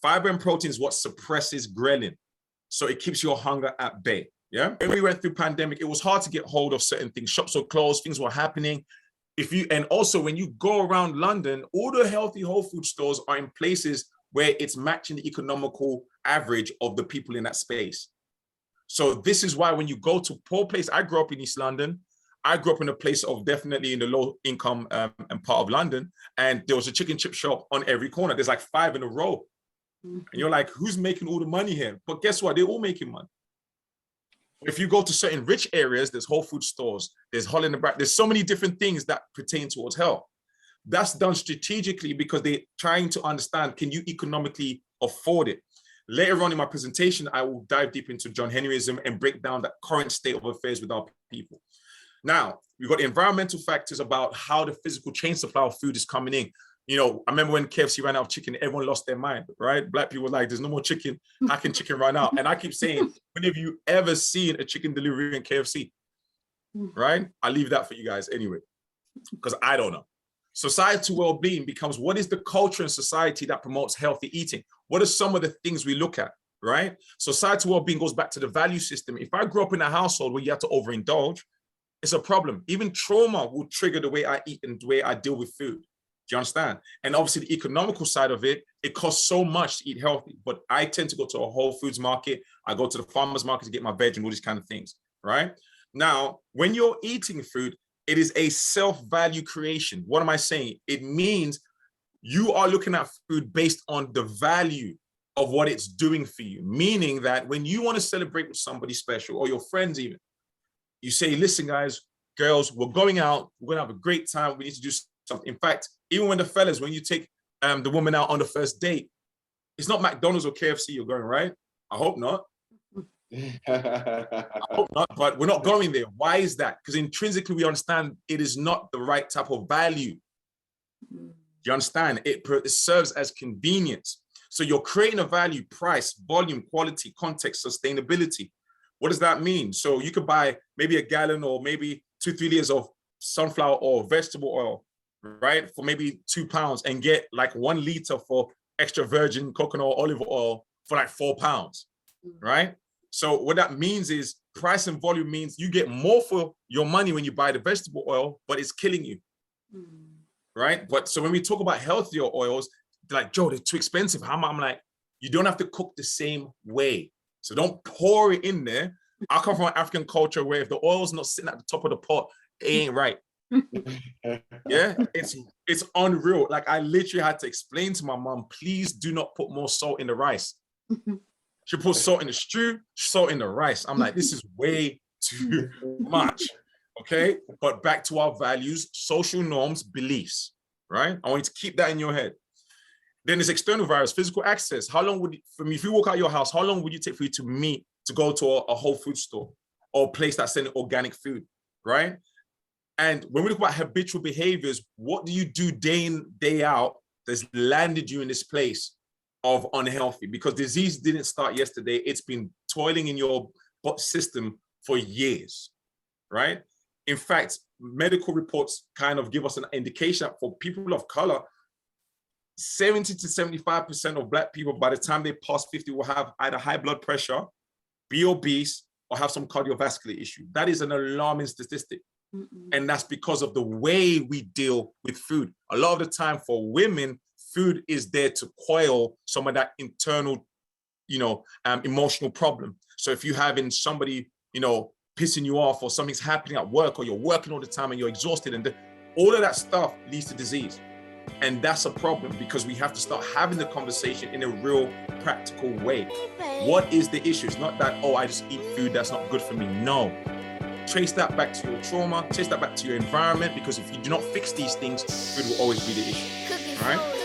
Fiber and protein is what suppresses ghrelin. So it keeps your hunger at bay. Yeah. When we went through pandemic, it was hard to get hold of certain things. Shops were closed, things were happening. And also when you go around London, all the healthy whole food stores are in places where it's matching the economical average of the people in that space. So this is why when you go to poor place, I grew up in East London. I grew up in a place of definitely in the low income and part of London. And there was a chicken chip shop on every corner. There's like 5 in a row. And you're like, who's making all the money here? But guess what? They're all making money. If you go to certain rich areas, there's Whole Food stores, there's Holland and Brack, there's so many different things that pertain towards health. That's done strategically because they're trying to understand, can you economically afford it? Later on in my presentation, I will dive deep into John Henryism and break down the current state of affairs with our people. Now, we've got the environmental factors about how the physical chain supply of food is coming in. You know, I remember when KFC ran out of chicken, everyone lost their mind, right? Black people were like, there's no more chicken. How can chicken run out? And I keep saying, when have you ever seen a chicken delivery in KFC? Right? I leave that for you guys anyway, because I don't know. Societal well-being becomes, what is the culture in society that promotes healthy eating? What are some of the things we look at, right? Societal well-being goes back to the value system. If I grew up in a household where you have to overindulge, it's a problem. Even trauma will trigger the way I eat and the way I deal with food. Do you understand? And obviously the economical side of it, it costs so much to eat healthy, but I tend to go to a Whole Foods market. I go to the farmer's market to get my veg and all these kind of things, right? Now, when you're eating food, it is a self-value creation. What am I saying? It means you are looking at food based on the value of what it's doing for you. Meaning that when you want to celebrate with somebody special or your friends even, you say, listen, guys, girls, we're going out, we're gonna have a great time. We need to do something. In fact, even when the fellas, when you take the woman out on the first date, it's not McDonald's or KFC you're going, right? I hope not. I hope not, but we're not going there. Why is that? Because intrinsically we understand it is not the right type of value. Do you understand? It serves as convenience. So you're creating a value: price, volume, quality, context, sustainability. What does that mean? So you could buy maybe a gallon or maybe 2-3 liters of sunflower oil, vegetable oil, right, for maybe £2 and get like 1 liter for extra virgin coconut or olive oil for like £4, right? So what that means is price and volume means you get more for your money when you buy the vegetable oil, but it's killing you, right? But so when we talk about healthier oils, they're like, Joe, they're too expensive. I'm like, you don't have to cook the same way. So don't pour it in there. I come from an African culture where if the oil's not sitting at the top of the pot, it ain't right. Yeah, it's unreal. Like I literally had to explain to my mom, please do not put more salt in the rice. She put salt in the stew, salt in the rice. I'm like, this is way too much. Okay, but back to our values, social norms, beliefs, right? I want you to keep that in your head. Then there's external variables, physical access. How long would it, for me, if you walk out your house, how long would you take for you to go to a Whole Food store or a place that's selling organic food, right? And when we look about habitual behaviors, what do you do day in, day out that's landed you in this place of unhealthy? Because disease didn't start yesterday. It's been toiling in your system for years, right? In fact, medical reports kind of give us an indication that for people of color, 70 to 75% of Black people, by the time they pass 50, will have either high blood pressure, be obese, or have some cardiovascular issue. That is an alarming statistic. And that's because of the way we deal with food. A lot of the time for women, food is there to quell some of that internal, emotional problem. So if you're having somebody, pissing you off, or something's happening at work, or you're working all the time and you're exhausted, and all of that stuff leads to disease. And that's a problem because we have to start having the conversation in a real practical way. What is the issue? It's not that, oh, I just eat food that's not good for me. No. Trace that back to your trauma, trace that back to your environment, because if you do not fix these things, food will always be the issue. All right?